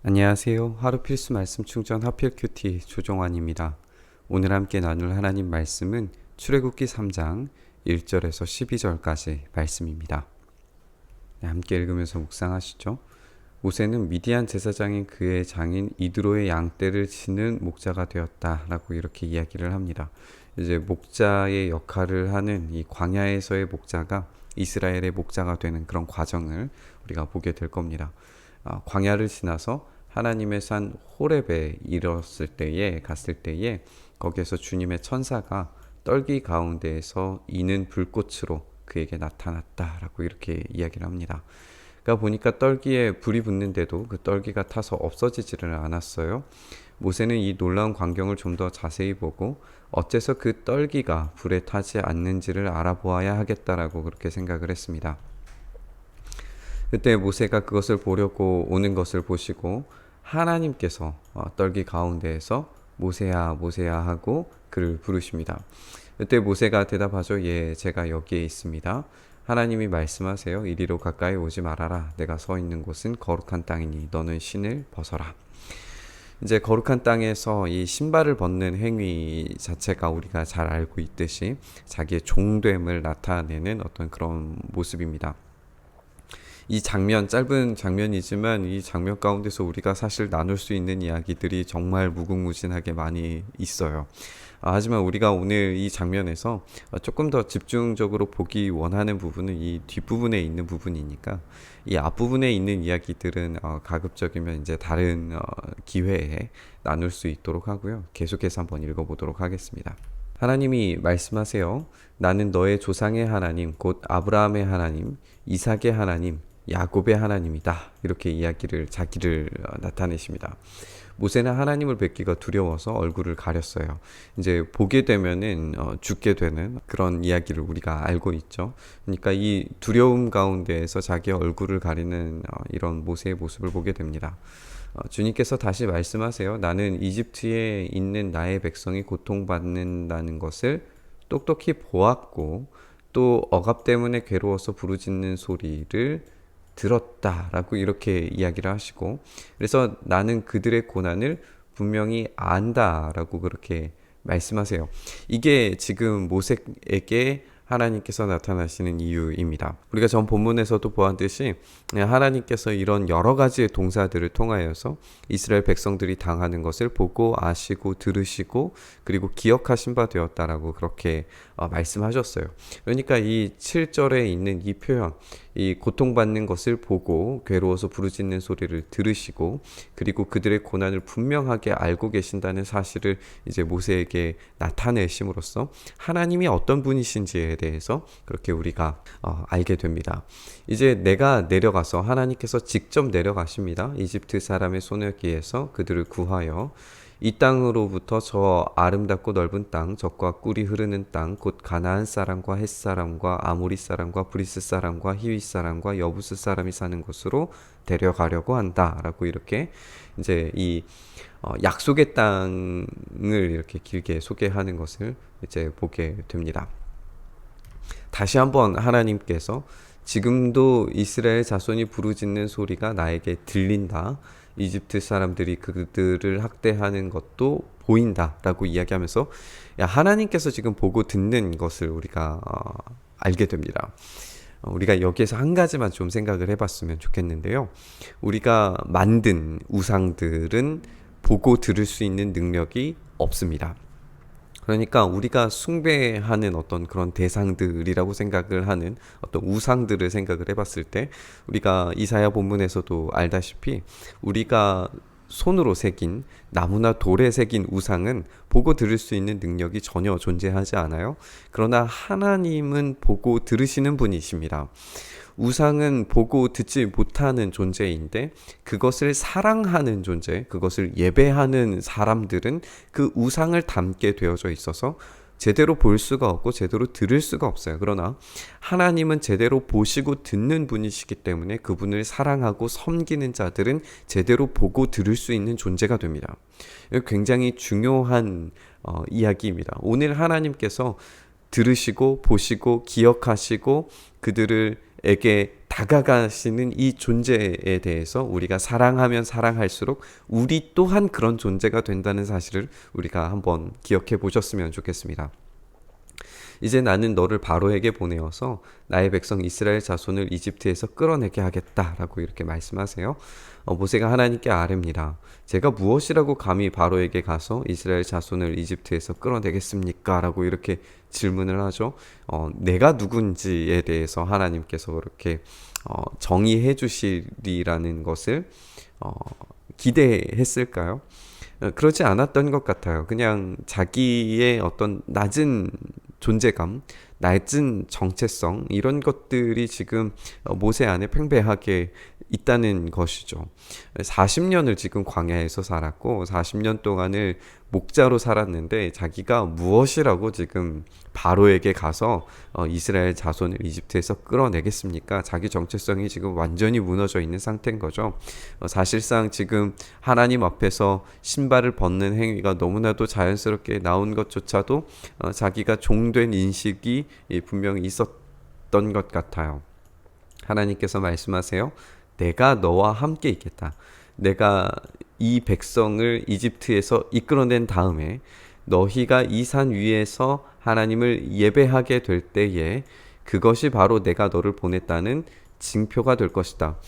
안녕하세요. 하루 필수 말씀 충전 하필 큐티 조정환입니다. 오늘 함께 나눌 하나님 말씀은 출애굽기 3장 1절에서 12절까지 말씀입니다. 함께 읽으면서 묵상하시죠. 모세는 미디안 제사장인 그의 장인 이드로의 양떼를 치는 목자가 되었다라고 이렇게 이야기를 합니다. 이제 목자의 역할을 하는 이 광야에서의 목자가 이스라엘의 목자가 되는 그런 과정을 우리가 보게 될 겁니다. 광야를 지나서 하나님의 산 호렙에 갔을 때에 거기에서 주님의 천사가 떨기 가운데에서 이는 불꽃으로 그에게 나타났다라고 이렇게 이야기를 합니다. 그러니까 보니까 떨기에 불이 붙는데도 그 떨기가 타서 없어지지를 않았어요. 모세는 이 놀라운 광경을 좀 더 자세히 보고 어째서 그 떨기가 불에 타지 않는지를 알아보아야 하겠다라고 그렇게 생각을 했습니다. 그때 모세가 그것을 보려고 오는 것을 보시고 하나님께서 떨기 가운데에서 모세야 모세야 하고 그를 부르십니다. 그때 모세가 대답하죠. 예, 제가 여기에 있습니다. 하나님이 말씀하세요. 이리로 가까이 오지 말아라. 내가 서 있는 곳은 거룩한 땅이니 너는 신을 벗어라. 이제 거룩한 땅에서 이 신발을 벗는 행위 자체가 우리가 잘 알고 있듯이 자기의 종됨을 나타내는 어떤 그런 모습입니다. 이 장면, 짧은 장면이지만 이 장면 가운데서 우리가 사실 나눌 수 있는 이야기들이 정말 무궁무진하게 많이 있어요. 하지만 우리가 오늘 이 장면에서 조금 더 집중적으로 보기 원하는 부분은 이 뒷부분에 있는 부분이니까 이 앞부분에 있는 이야기들은 가급적이면 이제 다른 기회에 나눌 수 있도록 하고요. 계속해서 한번 읽어보도록 하겠습니다. 하나님이 말씀하세요. 나는 너의 조상의 하나님, 곧 아브라함의 하나님, 이삭의 하나님, 야곱의 하나님이다. 이렇게 자기를 나타내십니다. 모세는 하나님을 뵙기가 두려워서 얼굴을 가렸어요. 이제 보게 되면은 죽게 되는 그런 이야기를 우리가 알고 있죠. 그러니까 이 두려움 가운데에서 자기의 얼굴을 가리는 이런 모세의 모습을 보게 됩니다. 주님께서 다시 말씀하세요. 나는 이집트에 있는 나의 백성이 고통받는다는 것을 똑똑히 보았고 또 억압 때문에 괴로워서 부르짖는 소리를 들었다라고 이렇게 이야기를 하시고, 그래서 나는 그들의 고난을 분명히 안다라고 그렇게 말씀하세요. 이게 지금 모세에게 하나님께서 나타나시는 이유입니다. 우리가 전 본문에서도 보았듯이 하나님께서 이런 여러 가지의 동사들을 통하여서 이스라엘 백성들이 당하는 것을 보고 아시고 들으시고 그리고 기억하신 바 되었다라고 그렇게 말씀하셨어요. 그러니까 이 7절에 있는 이 표현, 이 고통받는 것을 보고 괴로워서 부르짖는 소리를 들으시고 그리고 그들의 고난을 분명하게 알고 계신다는 사실을 이제 모세에게 나타내심으로써 하나님이 어떤 분이신지에 대해서 그렇게 우리가 알게 됩니다. 이제 내가 내려가서 하나님께서 직접 내려가십니다. 이집트 사람의 손에게서 그들을 구하여 이 땅으로부터 저 아름답고 넓은 땅, 젖과 꿀이 흐르는 땅, 곧 가나안 사람과 헷 사람과 아모리 사람과 브리스 사람과 히윗 사람과 여부스 사람이 사는 곳으로 데려가려고 한다라고 이렇게 이제 이 약속의 땅을 이렇게 길게 소개하는 것을 이제 보게 됩니다. 다시 한번 하나님께서 지금도 이스라엘 자손이 부르짖는 소리가 나에게 들린다. 이집트 사람들이 그들을 학대하는 것도 보인다라고 이야기하면서 하나님께서 지금 보고 듣는 것을 우리가 알게 됩니다. 우리가 여기에서 한 가지만 좀 생각을 해봤으면 좋겠는데요. 우리가 만든 우상들은 보고 들을 수 있는 능력이 없습니다. 그러니까 우리가 숭배하는 어떤 그런 대상들이라고 생각을 하는 어떤 우상들을 생각을 해봤을 때 우리가 이사야 본문에서도 알다시피 우리가 손으로 새긴 나무나 돌에 새긴 우상은 보고 들을 수 있는 능력이 전혀 존재하지 않아요. 그러나 하나님은 보고 들으시는 분이십니다. 우상은 보고 듣지 못하는 존재인데 그것을 사랑하는 존재, 그것을 예배하는 사람들은 그 우상을 담게 되어져 있어서 제대로 볼 수가 없고 제대로 들을 수가 없어요. 그러나 하나님은 제대로 보시고 듣는 분이시기 때문에 그분을 사랑하고 섬기는 자들은 제대로 보고 들을 수 있는 존재가 됩니다. 굉장히 중요한 이야기입니다. 오늘 하나님께서 들으시고 보시고 기억하시고 그들에게 다가가시는 이 존재에 대해서 우리가 사랑하면 사랑할수록 우리 또한 그런 존재가 된다는 사실을 우리가 한번 기억해 보셨으면 좋겠습니다. 이제 나는 너를 바로에게 보내어서 나의 백성 이스라엘 자손을 이집트에서 끌어내게 하겠다라고 이렇게 말씀하세요. 모세가 하나님께 아뢰입니다. 제가 무엇이라고 감히 바로에게 가서 이스라엘 자손을 이집트에서 끌어내겠습니까? 라고 이렇게 질문을 하죠. 내가 누군지에 대해서 하나님께서 그렇게 정의해 주시리라는 것을 기대했을까요? 그러지 않았던 것 같아요. 그냥 자기의 어떤 낮은 존재감, 낮은 정체성 이런 것들이 지금 모세 안에 팽배하게 있다는 것이죠. 40년을 지금 광야에서 살았고 40년 동안을 목자로 살았는데 자기가 무엇이라고 지금 바로에게 가서 이스라엘 자손을 이집트에서 끌어내겠습니까? 자기 정체성이 지금 완전히 무너져 있는 상태인 거죠. 사실상 지금 하나님 앞에서 신발을 벗는 행위가 너무나도 자연스럽게 나온 것조차도 자기가 종된 인식이 분명히 있었던 것 같아요. 하나님께서 말씀하세요. 내가 너와 함께 있겠다. 내가 이 백성을 이집트에서 이끌어낸 다음에 너희가 이 산 위에서 하나님을 예배하게 될 때에 그것이 바로 내가 너를 보냈다는 징표가 될 것이다.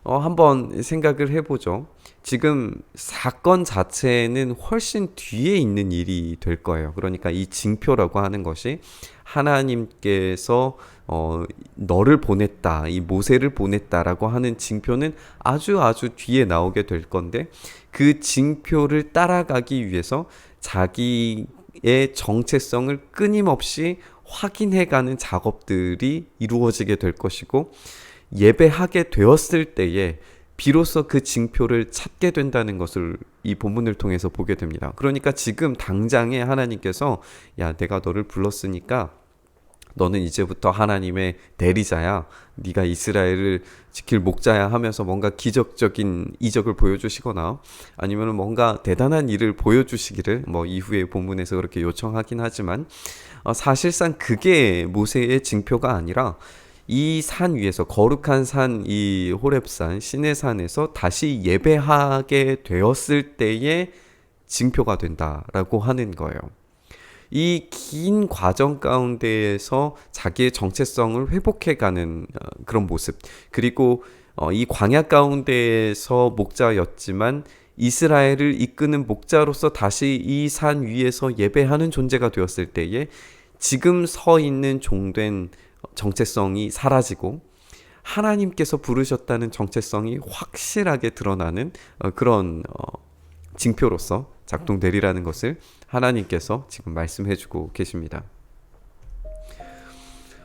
한번 생각을 해보죠. 지금 사건 자체는 훨씬 뒤에 있는 일이 될 거예요. 그러니까 이 징표라고 하는 것이 하나님께서 너를 보냈다, 이 모세를 보냈다라고 하는 징표는 아주 뒤에 나오게 될 건데 그 징표를 따라가기 위해서 자기의 정체성을 끊임없이 확인해가는 작업들이 이루어지게 될 것이고 예배하게 되었을 때에 비로소 그 징표를 찾게 된다는 것을 이 본문을 통해서 보게 됩니다. 그러니까 지금 당장에 하나님께서 야, 내가 너를 불렀으니까 너는 이제부터 하나님의 대리자야. 네가 이스라엘을 지킬 목자야 하면서 뭔가 기적적인 이적을 보여주시거나 아니면 뭔가 대단한 일을 보여주시기를 이후에 본문에서 그렇게 요청하긴 하지만 사실상 그게 모세의 징표가 아니라 이 산 위에서 거룩한 산, 이 호렙산, 시내산에서 다시 예배하게 되었을 때의 징표가 된다라고 하는 거예요. 이 긴 과정 가운데에서 자기의 정체성을 회복해가는 그런 모습, 그리고 이 광야 가운데에서 목자였지만 이스라엘을 이끄는 목자로서 다시 이 산 위에서 예배하는 존재가 되었을 때에 지금 서 있는 종된 정체성이 사라지고 하나님께서 부르셨다는 정체성이 확실하게 드러나는 그런 징표로서 작동되리라는 것을 하나님께서 지금 말씀해주고 계십니다.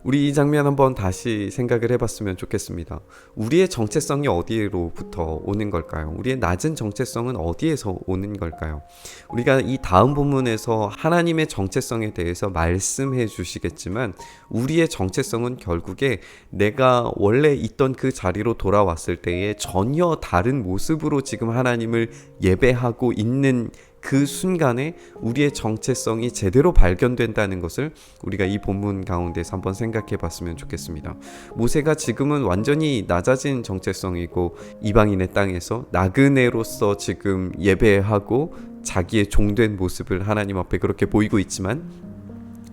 우리 이 장면 한번 다시 생각을 해봤으면 좋겠습니다. 우리의 정체성이 어디로부터 오는 걸까요? 우리의 낮은 정체성은 어디에서 오는 걸까요? 우리가 이 다음 본문에서 하나님의 정체성에 대해서 말씀해 주시겠지만 우리의 정체성은 결국에 내가 원래 있던 그 자리로 돌아왔을 때에 전혀 다른 모습으로 지금 하나님을 예배하고 있는 그 순간에 우리의 정체성이 제대로 발견된다는 것을 우리가 이 본문 가운데서 한번 생각해 봤으면 좋겠습니다. 모세가 지금은 완전히 낮아진 정체성이고 이방인의 땅에서 나그네로서 지금 예배하고 자기의 종된 모습을 하나님 앞에 그렇게 보이고 있지만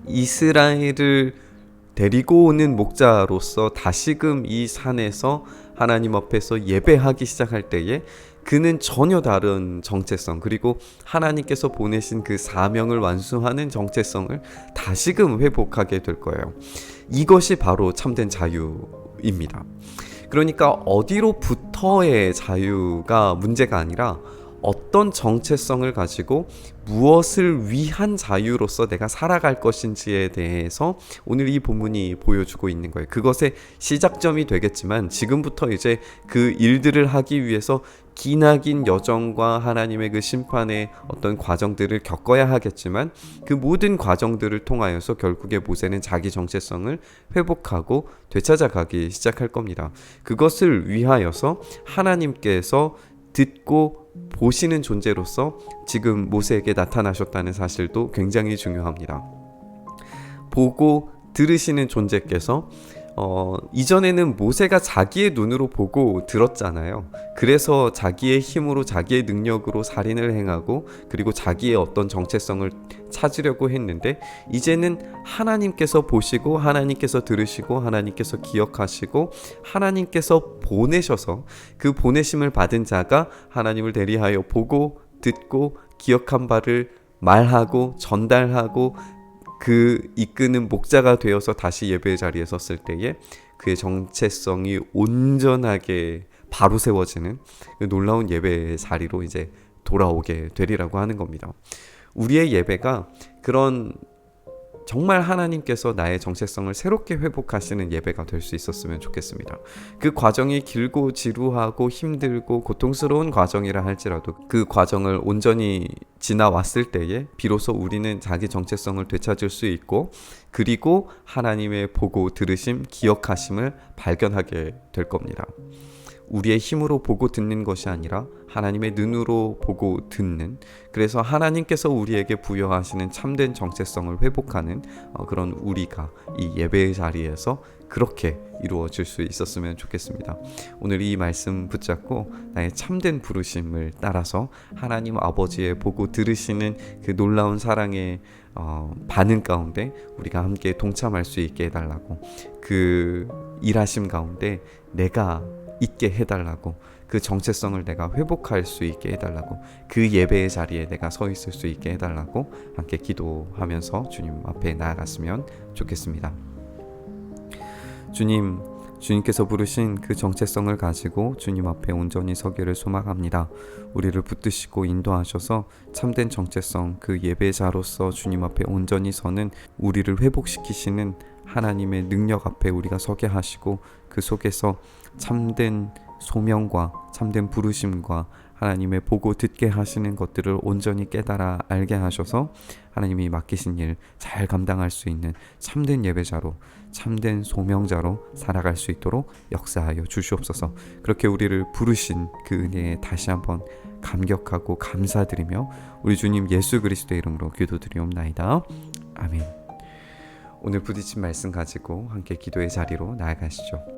이스라엘을 데리고 오는 목자로서 다시금 이 산에서 하나님 앞에서 예배하기 시작할 때에 그는 전혀 다른 정체성, 그리고 하나님께서 보내신 그 사명을 완수하는 정체성을 다시금 회복하게 될 거예요. 이것이 바로 참된 자유입니다. 그러니까 어디로부터의 자유가 문제가 아니라 어떤 정체성을 가지고 무엇을 위한 자유로서 내가 살아갈 것인지에 대해서 오늘 이 본문이 보여주고 있는 거예요. 그것의 시작점이 되겠지만 지금부터 이제 그 일들을 하기 위해서 기나긴 여정과 하나님의 그 심판의 어떤 과정들을 겪어야 하겠지만 그 모든 과정들을 통하여서 결국에 모세는 자기 정체성을 회복하고 되찾아가기 시작할 겁니다. 그것을 위하여서 하나님께서 듣고 보시는 존재로서 지금 모세에게 나타나셨다는 사실도 굉장히 중요합니다. 보고 들으시는 존재께서 이전에는 모세가 자기의 눈으로 보고 들었잖아요. 그래서 자기의 힘으로 자기의 능력으로 살인을 행하고 그리고 자기의 어떤 정체성을 찾으려고 했는데, 이제는 하나님께서 보시고 하나님께서 들으시고 하나님께서 기억하시고 하나님께서 보내셔서 그 보내심을 받은 자가 하나님을 대리하여 보고 듣고 기억한 바를 말하고 전달하고 그 이끄는 목자가 되어서 다시 예배의 자리에 섰을 때에 그의 정체성이 온전하게 바로 세워지는 그 놀라운 예배의 자리로 이제 돌아오게 되리라고 하는 겁니다. 우리의 예배가 그런 정말 하나님께서 나의 정체성을 새롭게 회복하시는 예배가 될 수 있었으면 좋겠습니다. 그 과정이 길고 지루하고 힘들고 고통스러운 과정이라 할지라도 그 과정을 온전히 지나왔을 때에 비로소 우리는 자기 정체성을 되찾을 수 있고, 그리고 하나님의 보고 들으심, 기억하심을 발견하게 될 겁니다. 우리의 힘으로 보고 듣는 것이 아니라 하나님의 눈으로 보고 듣는, 그래서 하나님께서 우리에게 부여하시는 참된 정체성을 회복하는 그런 우리가 이 예배의 자리에서 그렇게 이루어질 수 있었으면 좋겠습니다. 오늘 이 말씀 붙잡고 나의 참된 부르심을 따라서 하나님 아버지의 보고 들으시는 그 놀라운 사랑의 반응 가운데 우리가 함께 동참할 수 있게 해달라고, 그 일하심 가운데 내가 있게 해달라고, 그 정체성을 내가 회복할 수 있게 해달라고, 그 예배의 자리에 내가 서 있을 수 있게 해달라고 함께 기도하면서 주님 앞에 나아갔으면 좋겠습니다. 주님께서 부르신 그 정체성을 가지고 주님 앞에 온전히 서기를 소망합니다. 우리를 붙드시고 인도하셔서 참된 정체성, 그 예배자로서 주님 앞에 온전히 서는 우리를 회복시키시는 하나님의 능력 앞에 우리가 서게 하시고, 그 속에서 참된 소명과 참된 부르심과 하나님의 보고 듣게 하시는 것들을 온전히 깨달아 알게 하셔서 하나님이 맡기신 일 잘 감당할 수 있는 참된 예배자로, 참된 소명자로 살아갈 수 있도록 역사하여 주시옵소서. 그렇게 우리를 부르신 그 은혜에 다시 한번 감격하고 감사드리며 우리 주님 예수 그리스도의 이름으로 기도드리옵나이다. 아멘. 오늘 부딪힌 말씀 가지고 함께 기도의 자리로 나아가시죠.